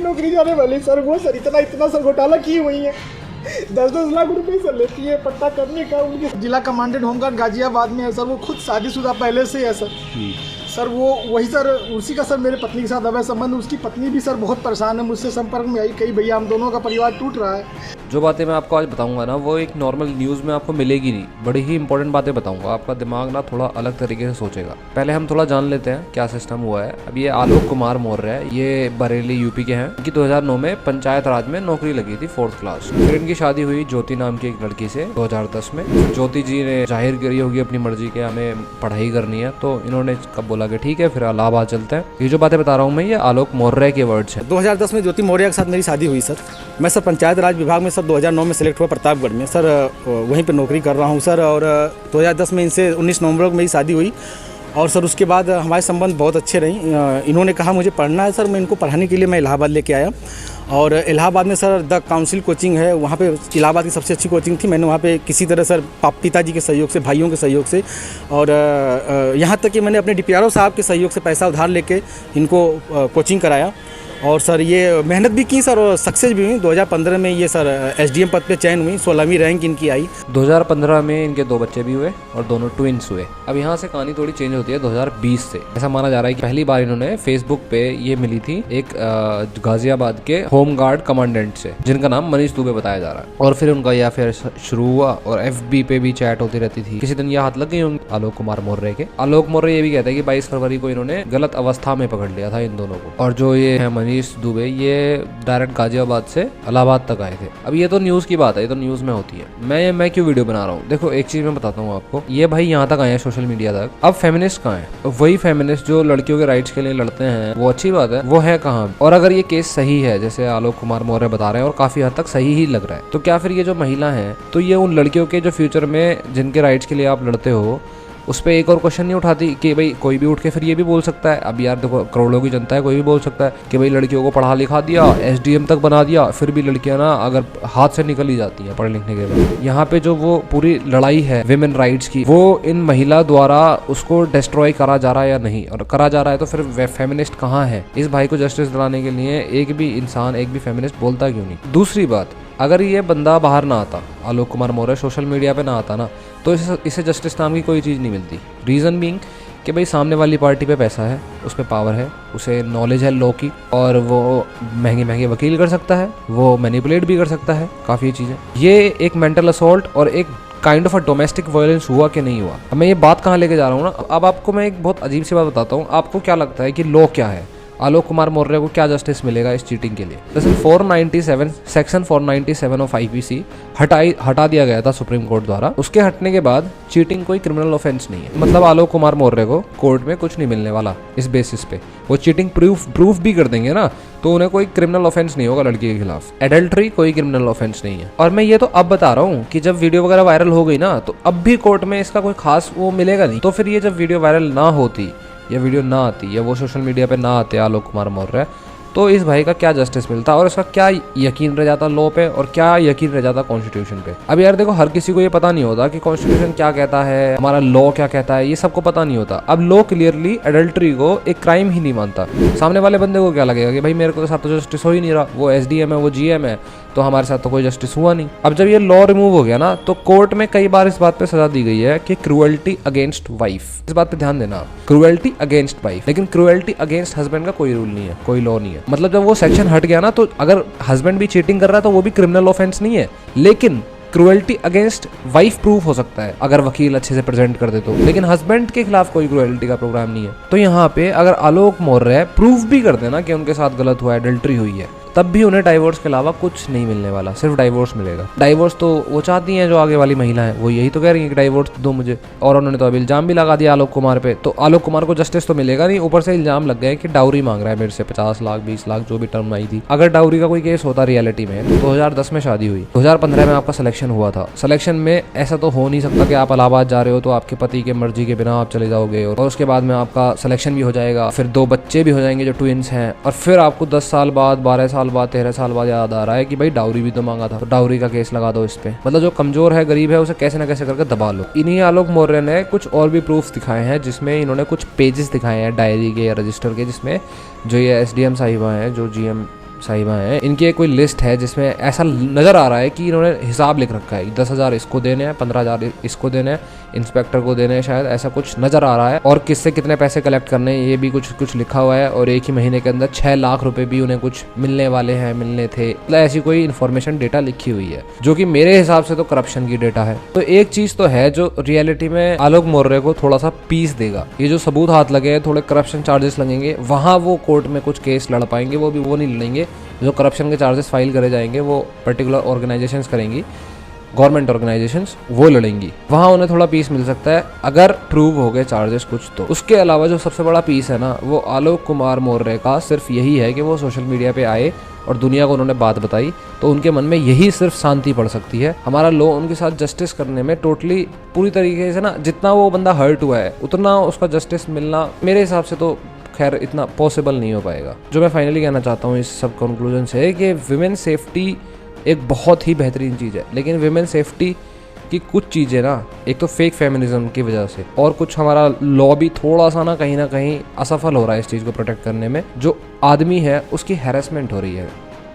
नौकरी जाने वाली सर, वो सर इतना सर घोटाला की हुई है, 10-10 लाख रुपए सर लेती है पट्टा करने का। उनकी जिला कमांडेंट होमगार्ड गाजियाबाद में है सर, वो खुद शादीशुदा पहले से है सर। सर वो वही सर, उसी का सर मेरे पत्नी के साथ अवैध संबंध, उसकी पत्नी भी सर बहुत परेशान है, मुझसे संपर्क में आई, कही भैया हम दोनों का परिवार टूट रहा है। जो बातें मैं आपको आज बताऊंगा ना, वो एक नॉर्मल न्यूज़ में आपको मिलेगी नहीं, बड़ी ही इंपॉर्टेंट बातें बताऊंगा, आपका दिमाग ना थोड़ा अलग तरीके से सोचेगा। पहले हम थोड़ा जान लेते हैं क्या सिस्टम हुआ है। अब ये आलोक कुमार मौर्य है, ये बरेली यूपी के हैं। इनकी 2009 में पंचायत राज में नौकरी लगी थी 4th क्लास। फिर इनकी शादी हुई ज्योति नाम की एक लड़की से 2010 में। ज्योति जी ने जाहिर करी होगी अपनी मर्जी के हमें पढ़ाई करनी है, तो इन्होंने कब बोला कि ठीक है फिर इलाहाबाद चलते हैं। ये जो बातें बता रहा हूँ मैं, ये आलोक मौर्य के वर्ड्स हैं। 2010 में ज्योति मौर्य के साथ मेरी शादी हुई सर। मैं सर पंचायत राज विभाग में सर 2009 में सेलेक्ट हुआ प्रतापगढ़ में सर, वहीं पे नौकरी कर रहा हूँ सर। और 2010 में इनसे 19 नवंबर को मेरी शादी हुई और सर उसके बाद हमारे संबंध बहुत अच्छे रही। इन्होंने कहा मुझे पढ़ना है सर, मैं इनको पढ़ाने के लिए मैं इलाहाबाद लेके आया। और इलाहाबाद में सर द काउंसिल कोचिंग है, वहाँ पे इलाहाबाद की सबसे अच्छी कोचिंग थी। मैंने वहाँ पे किसी तरह सर पिताजी के सहयोग से, भाइयों के सहयोग से, और यहाँ तक कि मैंने अपने DPRO साहब के सहयोग से पैसा उधार लेके इनको कोचिंग कराया। और सर ये मेहनत भी की सर, और सक्सेस भी हुई। 2015 में ये सर SDM पद पे चयन हुई, 16वीं रैंक इनकी आई। 2015 में इनके 2 बच्चे भी हुए और दोनों ट्विंस हुए। अब यहाँ से कहानी थोड़ी चेंज होती है 2020 से। ऐसा माना जा रहा है कि पहली बार इन्होंने फेसबुक पे ये मिली थी एक गाजियाबाद के होमगार्ड कमांडेंट से, जिनका नाम मनीष दुबे बताया जा रहा है। और फिर उनका यह अफेयर शुरू हुआ और FB पे भी चैट होती रहती थी। किसी दिन ये हाथ लग गई होंगी आलोक कुमार मौर्य के। आलोक मौर्य ये भी कहता है कि 22 फरवरी को इन्होंने गलत अवस्था में पकड़ लिया था इन दोनों को। और जो ये है मनीष दुबे, ये डायरेक्ट गाजियाबाद से इलाहाबाद तक आए थे। अब ये तो न्यूज की बात है, ये तो न्यूज में होती है। मैं क्यों वीडियो बना रहा हूँ? देखो एक चीज मैं बताता हूँ आपको, ये भाई यहाँ तक आए हैं सोशल मीडिया तक। अब फेमिनिस्ट कहाँ है? वही फेमिनिस्ट जो लड़कियों के राइट्स के लिए लड़ते हैं, वो अच्छी बात है, वो है कहाँ? और अगर ये केस सही है जैसे आलोक कुमार मौर्य बता रहे हैं और काफी हद तक सही ही लग रहा है, तो क्या फिर ये जो महिला है, तो ये उन लड़कियों के जो फ्यूचर में जिनके राइट्स के लिए आप लड़ते हो, उस पर एक और क्वेश्चन नहीं उठाती कि भाई कोई भी उठ के फिर ये भी बोल सकता है? अब यार देखो करोड़ों की जनता है, कोई भी बोल सकता है कि भाई लड़कियों को पढ़ा लिखा दिया, SDM तक बना दिया, फिर भी लड़कियां ना अगर हाथ से निकल ही जाती हैं पढ़ लिखने के बाद। यहाँ पे जो वो पूरी लड़ाई है विमेन राइट्स की, वो इन महिला द्वारा उसको डिस्ट्रॉय करा जा रहा है या नहीं, और करा जा रहा है तो फिर फेमिनिस्ट कहाँ है? इस भाई को जस्टिस दिलाने के लिए एक भी इंसान, एक भी फेमिनिस्ट बोलता क्यों नहीं? दूसरी बात, अगर ये बंदा बाहर ना आता, आलोक कुमार मौर्य सोशल मीडिया पे ना आता ना, तो इसे जस्टिस नाम की कोई चीज़ नहीं मिलती। रीज़न बीइंग कि भाई सामने वाली पार्टी पे पैसा है, उस पर पावर है, उसे नॉलेज है लॉ की, और वो महंगे महंगे वकील कर सकता है, वो मैनिपुलेट भी कर सकता है काफ़ी चीज़ें। ये एक मेंटल असॉल्ट और एक kind of a domestic violence हुआ कि नहीं हुआ? अब मैं ये बात कहाँ लेके जा रहा हूँ ना, अब आपको मैं एक बहुत अजीब सी बात बताता हूँ। आपको क्या लगता है कि लॉ क्या है? आलोक कुमार मौर्य को क्या जस्टिस मिलेगा इस चीटिंग के लिए? दरअसल 497 सेक्शन 497 ऑफ IPC हटा दिया गया था सुप्रीम कोर्ट द्वारा। उसके हटने के बाद चीटिंग कोई क्रिमिनल ऑफेंस नहीं है। मतलब आलोक कुमार मौर्य को कोर्ट में कुछ नहीं मिलने वाला इस बेसिस पे। वो चीटिंग प्रूफ भी कर देंगे ना, तो उन्हें कोई क्रिमिनल ऑफेंस नहीं होगा लड़की के खिलाफ। एडल्ट्री कोई क्रिमिनल ऑफेंस नहीं है। और मैं ये तो अब बता रहा हूँ कि जब वीडियो वगैरह वायरल हो गई ना, तो अब भी कोर्ट में इसका कोई खास वो मिलेगा नहीं। तो फिर ये जब वीडियो वायरल ना होती, या वीडियो ना आती, या वो सोशल मीडिया पे ना आते आलोक कुमार मौर्य, तो इस भाई का क्या जस्टिस मिलता और इसका क्या यकीन रह जाता लॉ पे, और क्या यकीन रह जाता कॉन्स्टिट्यूशन पे? अब यार देखो, हर किसी को ये पता नहीं होता कि कॉन्स्टिट्यूशन क्या कहता है, हमारा लॉ क्या कहता है, ये सबको पता नहीं होता। अब लॉ क्लियरली एडल्ट्री को एक क्राइम ही नहीं मानता। सामने वाले बंदे को क्या लगेगा कि भाई मेरे को साथ तो जस्टिस हो ही नहीं रहा, वो SDM है, वो GM है, तो हमारे साथ तो कोई जस्टिस हुआ नहीं। अब जब ये लॉ रिमूव हो गया ना, तो कोर्ट में कई बार इस बात पे सजा दी गई है कि क्रूएल्टी अगेंस्ट वाइफ। इस बात पे ध्यान देना, क्रूएल्टी अगेंस्ट वाइफ। लेकिन क्रूएल्टी अगेंस्ट हस्बैंड का कोई रूल नहीं है, कोई लॉ नहीं है। मतलब जब वो सेक्शन हट गया ना, तो अगर हस्बैंड भी चीटिंग कर रहा है तो वो भी क्रिमिनल ऑफेंस नहीं है। लेकिन क्रूएल्टी अगेंस्ट वाइफ प्रूफ हो सकता है अगर वकील अच्छे से प्रेजेंट कर दे तो, लेकिन हस्बैंड के खिलाफ कोई क्रूएल्टी का प्रोग्राम नहीं है। तो यहाँ पे अगर आलोक मौर्य प्रूफ भी कर देना कि उनके साथ गलत हुआ है, एडल्ट्री हुई है, तब भी उन्हें डाइवोर्स के अलावा कुछ नहीं मिलने वाला, सिर्फ डाइवोर्स मिलेगा। डाइवोर्स तो वो चाहती हैं, जो आगे वाली महिला है वो यही तो कह रही है कि डाइवोर्स दो मुझे। और उन्होंने तो अभी इल्जाम भी लगा दिया आलोक कुमार पे, तो आलोक कुमार को जस्टिस तो मिलेगा नहीं, ऊपर से इल्जाम लग गए कि डाउरी मांग रहा है मेरे से 50 लाख 20 लाख जो भी टर्म आई थी। अगर डाउरी का कोई केस होता रियलिटी में, तो 2010 में शादी हुई, 2015 में आपका सिलेक्शन हुआ था। सिलेक्शन में ऐसा तो हो नहीं सकता कि आप इलाहाबाद जा रहे हो तो आपके पति के मर्जी के बिना आप चले जाओगे, और उसके बाद में आपका सिलेक्शन भी हो जाएगा, फिर 2 बच्चे भी हो जाएंगे जो ट्विंस हैं, और फिर आपको 10 साल बाद 12 साल बाद 13 साल बाद याद आ रहा है कि भाई डाउरी भी तो मांगा था, तो डाउरी का केस लगा दो इस पे। मतलब जो कमजोर है, गरीब है, उसे कैसे ना कैसे करके दबा लो। इन्हीं आलोक मौर्य ने कुछ और भी प्रूफ दिखाए हैं, जिसमें इन्होंने कुछ पेजेस दिखाए हैं डायरी के या रजिस्टर के, जिसमें जो ये SDM साहिबा हैं, जो GM साहिबा हैं, इनकी एक कोई लिस्ट है जिसमें ऐसा नज़र आ रहा है कि इन्होंने हिसाब लिख रखा है, 10,000 इसको देने हैं, 15,000 इसको देने हैं, इंस्पेक्टर को देने हैं, शायद ऐसा कुछ नज़र आ रहा है। और किससे कितने पैसे कलेक्ट करने हैं ये भी कुछ लिखा हुआ है। और एक ही महीने के अंदर 6 लाख रुपए भी उन्हें कुछ मिलने वाले हैं, मिलने थे, मतलब ऐसी कोई इन्फॉर्मेशन डेटा लिखी हुई है जो कि मेरे हिसाब से तो करप्शन की डेटा है। तो एक चीज़ तो है जो रियलिटी में आलोक मौर्य को थोड़ा सा पीस देगा, ये जो सबूत हाथ लगे हैं, थोड़े करप्शन चार्जेस लगेंगे, वहाँ वो कोर्ट में कुछ केस लड़ पाएंगे, वो नहीं लड़ेंगे। जो करप्शन के चार्जेस फाइल करे जाएंगे वो पर्टिकुलर ऑर्गेनाइजेशंस करेंगी, गवर्नमेंट ऑर्गेनाइजेशंस वो लड़ेंगी, वहाँ उन्हें थोड़ा पीस मिल सकता है अगर प्रूव हो गए चार्जेस कुछ तो। उसके अलावा जो सबसे बड़ा पीस है ना, वो आलोक कुमार मौर्य का सिर्फ यही है कि वो सोशल मीडिया पे आए और दुनिया को उन्होंने बात बताई, तो उनके मन में यही सिर्फ शांति पड़ सकती है। हमारा लॉ उनके साथ जस्टिस करने में टोटली पूरी तरीके से ना, जितना वो बंदा हर्ट हुआ है उतना उसका जस्टिस मिलना मेरे हिसाब से तो खैर इतना पॉसिबल नहीं हो पाएगा। जो मैं फाइनली कहना चाहता हूँ इस सब कंक्लूजन से कि विमेन सेफ्टी एक बहुत ही बेहतरीन चीज़ है, लेकिन विमेन सेफ्टी की कुछ चीज़ें ना, एक तो फेक फेमिनिज्म की वजह से, और कुछ हमारा लॉ भी थोड़ा सा ना कहीं असफल हो रहा है इस चीज़ को प्रोटेक्ट करने में। जो आदमी है उसकी हैरेसमेंट हो रही है।